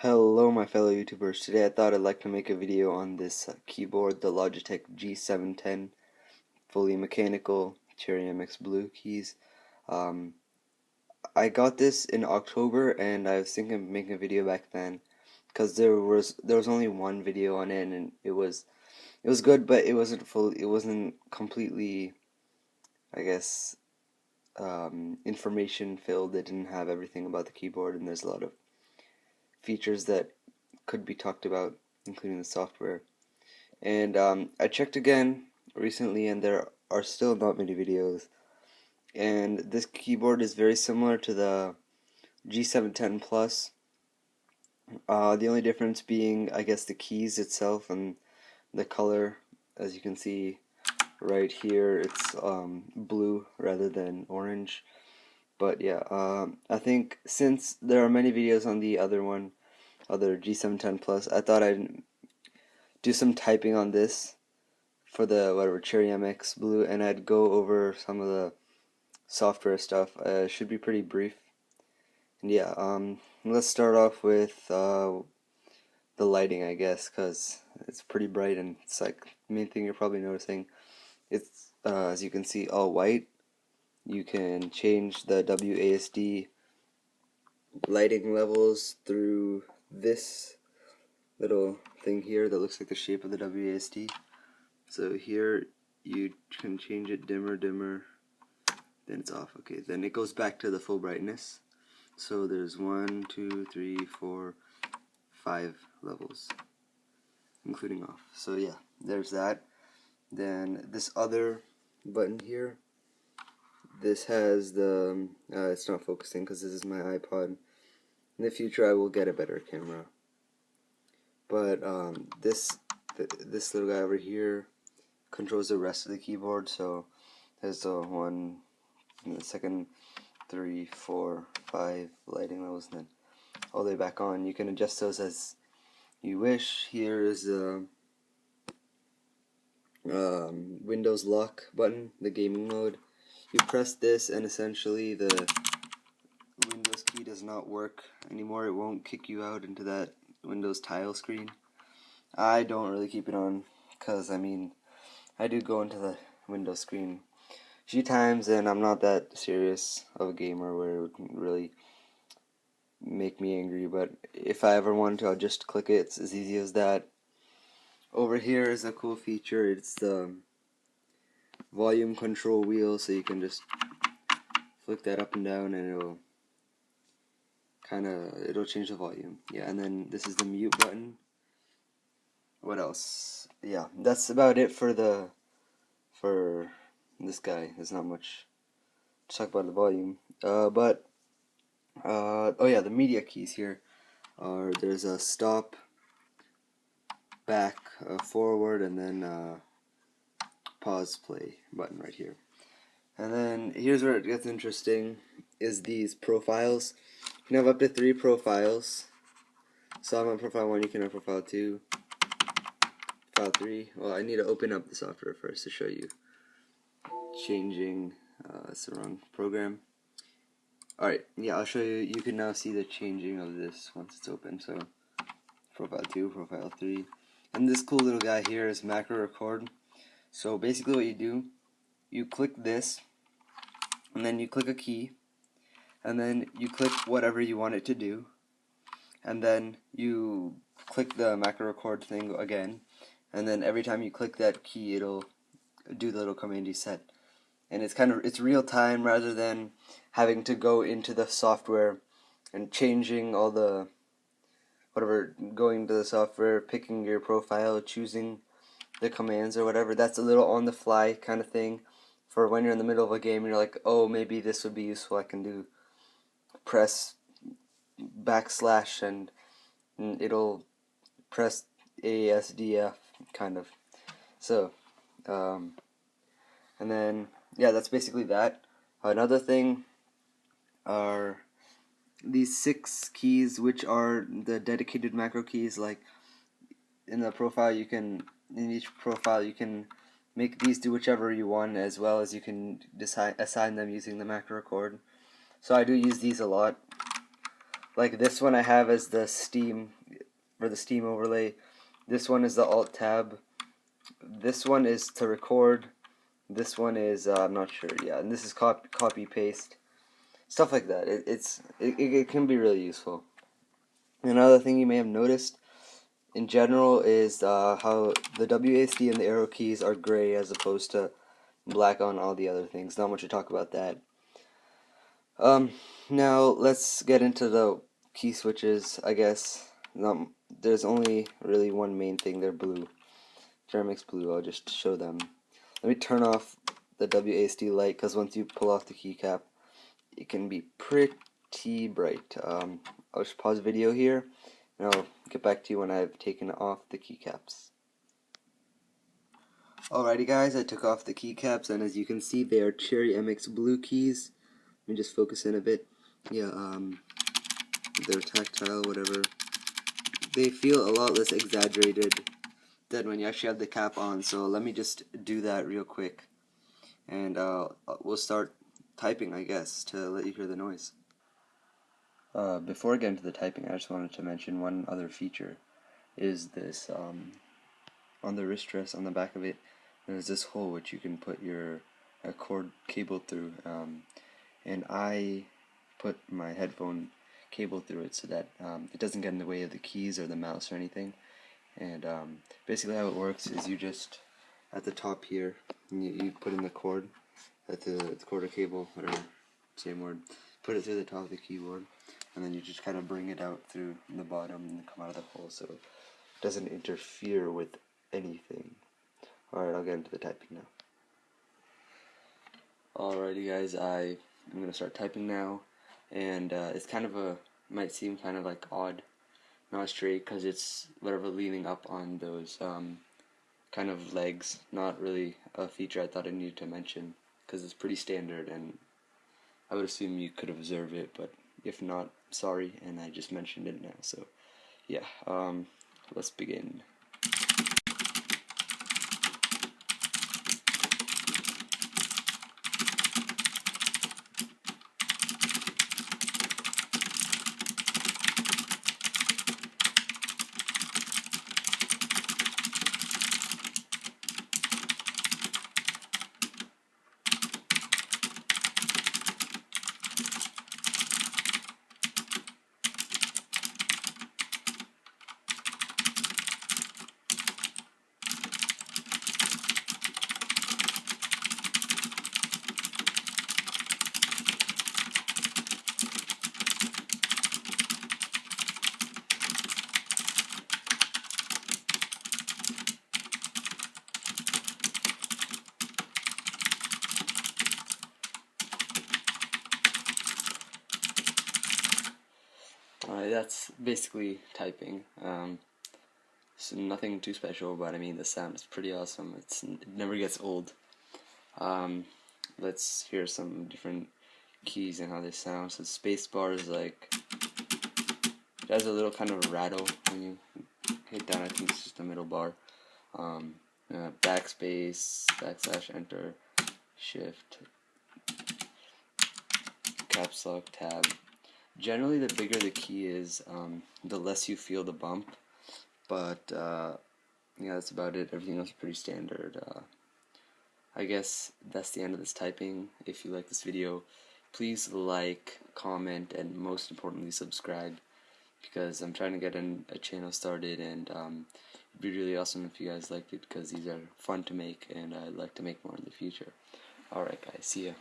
Hello my fellow YouTubers. Today I thought I'd like to make a video on this keyboard, the Logitech G710, fully mechanical Cherry MX Blue keys. I got this in October and I was thinking of making a video back then because there was only one video on it and it was good, but it wasn't completely, I guess, information filled. It didn't have everything about the keyboard, and there's a lot of features that could be talked about, including the software. And I checked again recently, and there are still not many videos. And this keyboard is very similar to the G710 Plus. The only difference being, I guess, the keys itself and the color. As you can see right here, it's blue rather than orange. But yeah, I think since there are many videos on the other G710 Plus, I thought I'd do some typing on this for the whatever Cherry MX Blue, and I'd go over some of the software stuff. It should be pretty brief. And yeah, let's start off with the lighting, I guess, because it's pretty bright, and it's like the main thing you're probably noticing. It's as you can see, all white. You can change the WASD lighting levels through this little thing here that looks like the shape of the WASD. So here you can change it dimmer, then it's off. Okay, then it goes back to the full brightness. So there's 1, 2, 3, 4, 5 levels, including off. So yeah, there's that. Then this other button here, this has the, it's not focusing because this is my iPod. In the future I will get a better camera. But this little guy over here controls the rest of the keyboard. So there's the 1, and the second, 3, 4, 5 lighting levels, and then all the way back on. You can adjust those as you wish. Here is the Windows lock button, the gaming mode. You press this and essentially the Windows key does not work anymore. It won't kick you out into that Windows tile screen. I don't really keep it on because, I mean, I do go into the Windows screen a few times, and I'm not that serious of a gamer where it would really make me angry. But if I ever want to, I'll just click it. It's as easy as that. Over here is a cool feature. It's the volume control wheel, so you can just flick that up and down and it'll change the volume. Yeah, and then this is the mute button. What else? Yeah, that's about it for this guy. There's not much to talk about the volume. Oh yeah, the media keys here are, there's a stop, back, forward, and then pause, play button right here. And then here's where it gets interesting, is these profiles. You can have up to 3 profiles. So I'm on profile 1, you can have profile 2, profile 3. Well, I need to open up the software first to show you changing. It's the wrong program. Alright, yeah, I'll show you. You can now see the changing of this once it's open. So profile 2, profile 3. And this cool little guy here is macro record. So basically what you do, you click this, and then you click a key, and then you click whatever you want it to do, and then you click the macro record thing again, and then every time you click that key, it'll do the little command you set. And it's real time rather than having to go into the software and changing all the going to the software, picking your profile, choosing the commands or whatever. That's a little on the fly kind of thing for when you're in the middle of a game and you're like, oh, maybe this would be useful. I can do press backslash and it'll press ASDF kind of. So and then yeah, that's basically that. Another thing are these 6 keys, which are the dedicated macro keys. Like in the profile, in each profile you can make these do whichever you want, as well as you can assign them using the macro record. So I do use these a lot. Like this one I have as the Steam for the Steam overlay. This one is the Alt tab. This one is to record. This one is I'm not sure. Yeah, and this is copy paste, stuff like that. It can be really useful. Another thing you may have noticed in general is how the WASD and the arrow keys are gray as opposed to black on all the other things. Not much to talk about that. Now let's get into the key switches. I guess there's only really one main thing. They're blue, Ceramix blue. I'll just show them. Let me turn off the WASD light, because once you pull off the keycap, it can be pretty bright. I'll just pause the video here, and I'll get back to you when I've taken off the keycaps. Alrighty guys, I took off the keycaps, and as you can see, they are Cherry MX blue keys. Let me just focus in a bit. Yeah, they're tactile, whatever. They feel a lot less exaggerated than when you actually have the cap on, so let me just do that real quick. And we'll start typing, I guess, to let you hear the noise. Before I get into the typing, I just wanted to mention one other feature. Is this, on the wrist rest, on the back of it, there's this hole which you can put your cord cable through. And I put my headphone cable through it so that it doesn't get in the way of the keys or the mouse or anything. And basically how it works is you just, at the top here, you put in the cord, at the cord or cable, whatever, same word, put it through the top of the keyboard, and then you just kind of bring it out through the bottom and come out of the hole so it doesn't interfere with anything. Alright, I'll get into the typing now. Alrighty guys, I'm going to start typing now, and it's kind of might seem kind of like odd, not straight, because it's whatever leaning up on those kind of legs. Not really a feature I thought I needed to mention, because it's pretty standard, and I would assume you could observe it, but if not, sorry, and I just mentioned it now, so yeah, let's begin. That's basically typing. So nothing too special, but I mean the sound is pretty awesome. It never gets old. Let's hear some different keys and how they sound. So spacebar is like, it has a little kind of rattle when you hit down. I think it's just the middle bar. Backspace, backslash, enter, shift, caps lock, tab. Generally, the bigger the key is, the less you feel the bump, but yeah, that's about it. Everything else is pretty standard. I guess that's the end of this typing. If you like this video, please like, comment, and most importantly, subscribe, because I'm trying to get a channel started, and it'd be really awesome if you guys liked it, because these are fun to make, and I'd like to make more in the future. Alright guys, see ya.